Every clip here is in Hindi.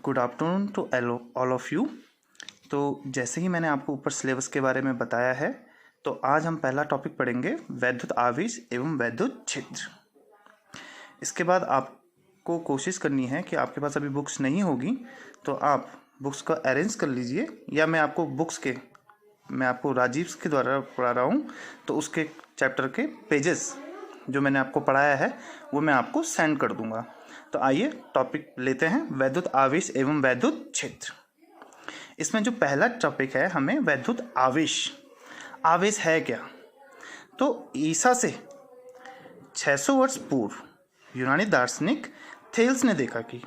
Good afternoon to all of you. तो जैसे ही मैंने आपको ऊपर सिलेबस के बारे में बताया है, तो आज हम पहला टॉपिक पढ़ेंगे वैद्युत आवेश एवं वैद्युत क्षेत्र। इसके बाद आपको कोशिश करनी है कि आपके पास अभी बुक्स नहीं होगी तो आप बुक्स को अरेंज कर लीजिए, या मैं आपको राजीव के द्वारा पढ़ा रहा हूँ तो उसके चैप्टर के पेजेस जो मैंने आपको पढ़ाया है वो मैं आपको सेंड कर दूंगा। तो आइए टॉपिक लेते हैं, वैद्युत आवेश एवं वैद्युत क्षेत्र। इसमें जो पहला टॉपिक है हमें वैद्युत आवेश। आवेश है क्या? तो ईसा से 600 वर्ष पूर्व यूनानी दार्शनिक थेल्स ने देखा कि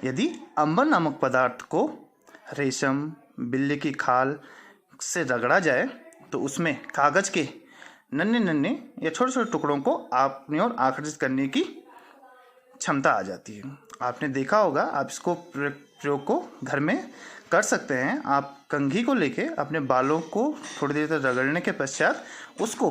यदि अंबर नामक पदार्थ को रेशम, बिल्ली की खाल से रगड़ा जाए तो उसमें कागज के नन्हे नन्हे या छोटे छोटे टुकड़ों को अपनी ओर आकर्षित करने की क्षमता आ जाती है। आपने देखा होगा, आप इसको प्रयोग को घर में कर सकते हैं। आप कंघी को लेके अपने बालों को थोड़ी देर तक रगड़ने के पश्चात उसको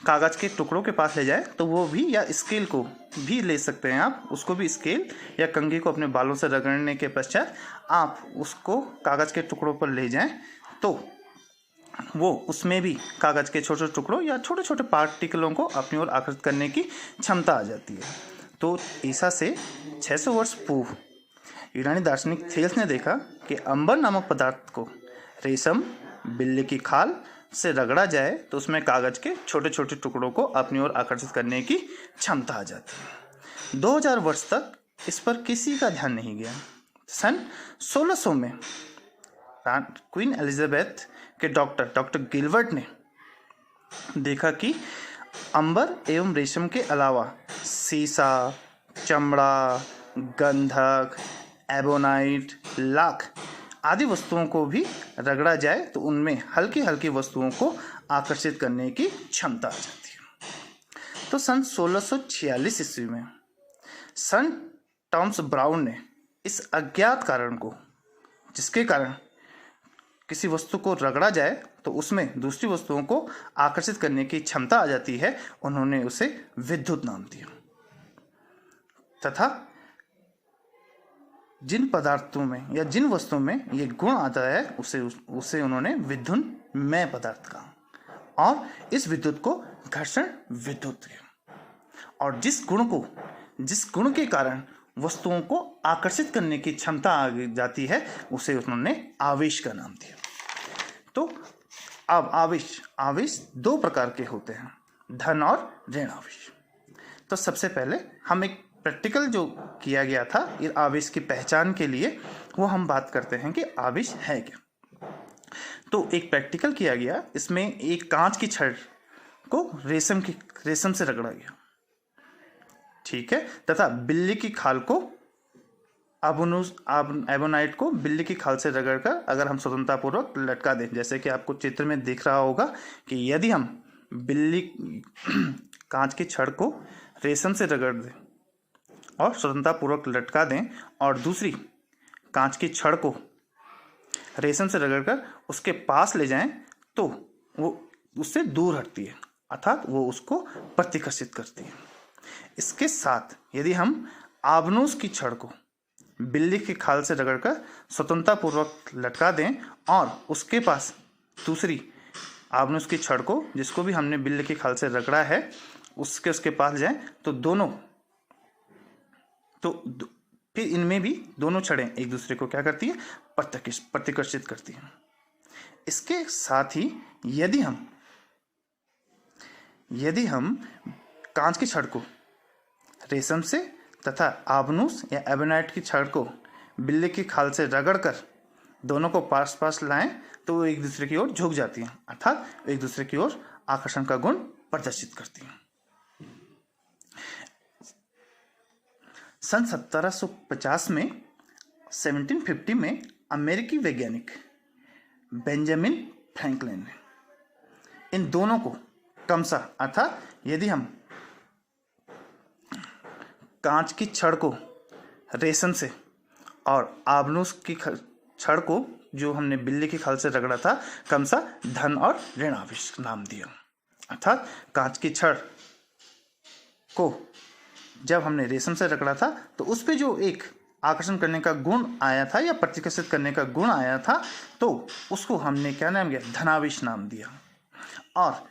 कागज़ के टुकड़ों के पास ले जाए तो वो भी, या स्केल को भी ले सकते हैं आप, उसको भी स्केल या कंघी को अपने बालों से रगड़ने के पश्चात आप उसको कागज़ के टुकड़ों पर ले जाएं तो वो उसमें भी कागज़ के छोटे छोटे टुकड़ों या छोटे छोटे पार्टिकलों को अपनी ओर आकर्षित करने की क्षमता आ जाती है। तो ईसा से 600 वर्ष पूर्व यूनानी दार्शनिक थेल्स ने देखा कि अंबर नामक पदार्थ को रेशम, बिल्ली की खाल से रगड़ा जाए तो उसमें कागज़ के छोटे छोटे टुकड़ों को अपनी ओर आकर्षित करने की क्षमता आ जाती है। 2000 वर्ष तक इस पर किसी का ध्यान नहीं गया। सन 1600 में क्वीन एलिजाबेथ के डॉक्टर गिलबर्ट ने देखा कि अंबर एवं रेशम के अलावा सीसा, चमड़ा, गंधक, एबोनाइट, लाख आदि वस्तुओं को भी रगड़ा जाए तो उनमें हल्की हल्की वस्तुओं को आकर्षित करने की क्षमता आ जाती है। तो सन 1646 ईस्वी में सन टॉमस ब्राउन ने इस अज्ञात कारण को, जिसके कारण किसी वस्तु को रगड़ा जाए तो उसमें दूसरी वस्तुओं को आकर्षित करने की क्षमता आ जाती है, उन्होंने उसे विद्युत नाम दिया। तथा जिन पदार्थों में या जिन वस्तुओं में ये गुण आता है उसे उन्होंने विद्युन्मय पदार्थ कहा, और इस विद्युत को घर्षण विद्युत किया। और जिस गुण के कारण वस्तुओं को आकर्षित करने की क्षमता आ जाती है उसे उन्होंने आवेश का नाम दिया। तो अब आवेश दो प्रकार के होते हैं, धन और ऋण आवेश। तो सबसे पहले हम एक प्रैक्टिकल जो किया गया था इस आवेश की पहचान के लिए, वो हम बात करते हैं कि आवेश है क्या। तो एक प्रैक्टिकल किया गया, इसमें एक कांच की छड़ को रेशम से रगड़ा गया, ठीक है, तथा बिल्ली की खाल को एबोनाइट को बिल्ली की खाल से रगड़कर अगर हम स्वतंत्रतापूर्वक लटका दें, जैसे कि आपको चित्र में दिख रहा होगा कि यदि हम कांच की छड़ को रेशम से रगड़ दें और स्वतंत्रतापूर्वक लटका दें और दूसरी कांच की छड़ को रेशम से रगड़कर उसके पास ले जाएं तो वो उससे दूर हटती है, अर्थात वो उसको प्रतिकर्षित करती है। इसके साथ यदि हम आबनूस की छड़ को बिल्ली की खाल से रगड़कर स्वतंत्रतापूर्वक लटका दें और उसके पास दूसरी आबनूस की छड़ को, जिसको भी हमने बिल्ली की खाल से रगड़ा है, उसके पास जाएं तो फिर इनमें भी दोनों छड़ें एक दूसरे को क्या करती है, प्रतिकर्षित करती हैं। इसके साथ ही यदि हम कांच की छड़ को रेशम से तथा आबनूस या एबोनाइट की छड़ को बिल्ली की खाल से रगड़कर दोनों को पास पास लाएं तो वो एक दूसरे की ओर झुक जाती हैं, अर्थात एक दूसरे की ओर आकर्षण का गुण प्रदर्शित करती हैं। सन 1750 में 1750 में अमेरिकी वैज्ञानिक बेंजामिन फ्रैंकलिन ने इन दोनों को क्रमशः, अर्थात यदि हम कांच की छड़ को रेशम से और आबनूस की छड़ को जो हमने बिल्ली की खाल से रगड़ा था, क्रमशः धन और ऋण आवेश नाम दिया। अर्थात कांच की छड़ को जब हमने रेशम से रगड़ा था तो उस पे जो एक आकर्षण करने का गुण आया था या प्रतिकर्षित करने का गुण आया था, तो उसको हमने क्या नाम दिया, धनावेश नाम दिया। और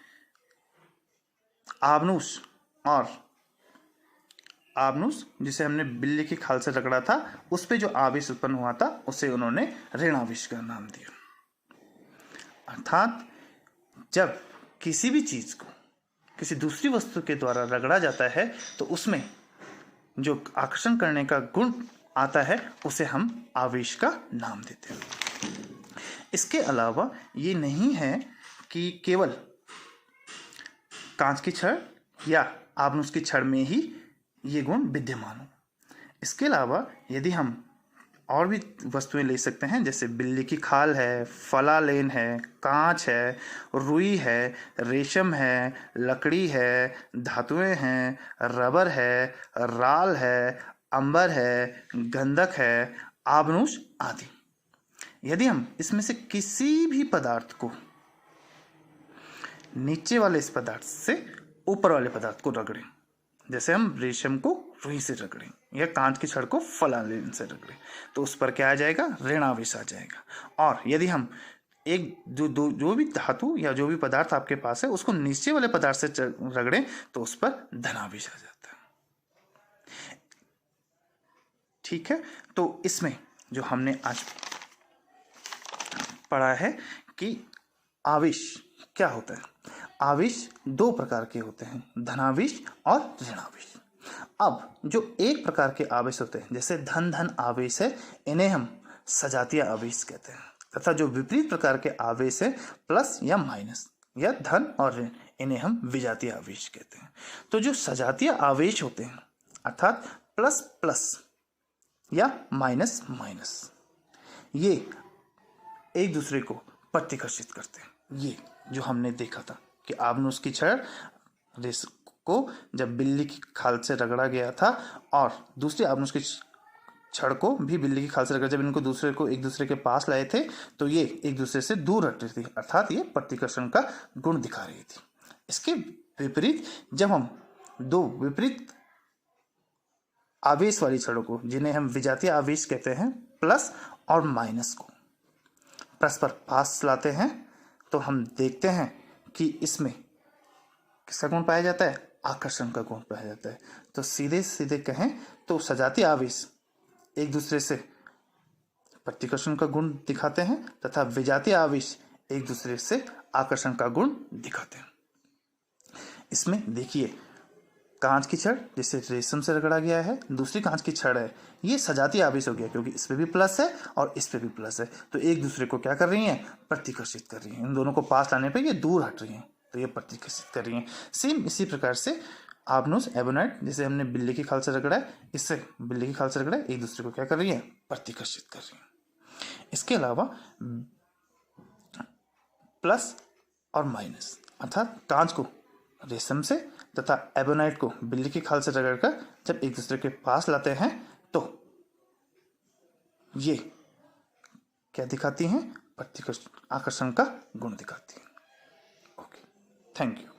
आबनूस जिसे हमने बिल्ली की खाल से रगड़ा था, उस पे जो आवेश उत्पन्न हुआ था उसे उन्होंने ऋणावेश का नाम दिया। अर्थात जब किसी भी चीज को किसी दूसरी वस्तु के द्वारा रगड़ा जाता है तो उसमें जो आकर्षण करने का गुण आता है उसे हम आवेश का नाम देते हैं। इसके अलावा ये नहीं है कि केवल कांच की छड़ या आबनूस की छड़ में ही ये गुण विद्यमान हो। इसके अलावा यदि हम और भी वस्तुएं ले सकते हैं, जैसे बिल्ली की खाल है, फलालेन है, कांच है, रुई है, रेशम है, लकड़ी है, धातुएं हैं, रबर है, राल है, अंबर है, गंधक है, आबनूस आदि। यदि हम इसमें से किसी भी पदार्थ को नीचे वाले इस पदार्थ से ऊपर वाले पदार्थ को रगड़ें, जैसे हम रेशम को रुई से रगड़ें या कांच की छड़ को फलालेन से रगड़ें, तो उस पर क्या आ जाएगा, ऋणावेश आ जाएगा। और यदि हम एक जो भी धातु या जो भी पदार्थ आपके पास है उसको नीचे वाले पदार्थ से रगड़ें तो उस पर धनावेश आ जाता है। ठीक है, तो इसमें जो हमने आज पढ़ा है कि आवेश क्या होता है। आवेश दो प्रकार के होते हैं, धनावेश और ऋणावेश। अब जो एक प्रकार के आवेश होते हैं, जैसे धन आवेश है, इन्हें हम सजातीय आवेश कहते हैं, तथा जो विपरीत प्रकार के आवेश है, प्लस या माइनस या धन और ऋण, इन्हें हम विजातीय आवेश कहते हैं। तो जो सजातीय आवेश होते हैं, अर्थात प्लस प्लस या माइनस माइनस, ये एक दूसरे को प्रतिकर्षित करते हैं। ये जो हमने देखा था कि आबनूस की छड़ को जब बिल्ली की खाल से रगड़ा गया था और दूसरी आबनूस की छड़ को भी बिल्ली की खाल से रगड़ा, जब इनको एक दूसरे के पास लाए थे तो ये एक दूसरे से दूर हट रही थी, अर्थात ये प्रतिकर्षण का गुण दिखा रही थी। इसके विपरीत जब हम दो विपरीत आवेश वाली छड़ों को, जिन्हें हम विजातीय आवेश कहते हैं, प्लस और माइनस को परस्पर पास लाते हैं, तो हम देखते हैं कि इसमें किसका गुण पाया जाता है, आकर्षण का गुण पाया जाता है। तो सीधे सीधे कहें तो सजातीय आवेश एक दूसरे से प्रतिकर्षण का गुण दिखाते हैं तथा विजातीय आवेश एक दूसरे से आकर्षण का गुण दिखाते हैं। इसमें देखिए, कांच की छड़ जिसे रेशम से रगड़ा गया है, दूसरी कांच की छड़ है, ये सजातीय आवेश हो गया क्योंकि इस पे भी प्लस है और इस पे भी प्लस है, तो एक दूसरे को क्या कर रही हैं, प्रतिकर्षित कर रही हैं। इन दोनों को पास लाने पे ये दूर हट रही हैं, तो ये प्रतिकर्षित कर रही हैं। सेम इसी प्रकार से आबनूस एबोनाइट, जिसे हमने बिल्ली की खाल से रगड़ा है, इससे बिल्ली की खाल से रगड़ा है, एक दूसरे को क्या कर रही है, प्रतिकर्षित कर रही है। इसके अलावा प्लस और माइनस, अर्थात कांच को रेशम से तथा एबोनाइट को बिल्ली की खाल से रगड़कर जब एक दूसरे के पास लाते हैं तो ये क्या दिखाती हैं, आकर्षण का गुण दिखाती हैं। Okay, thank you.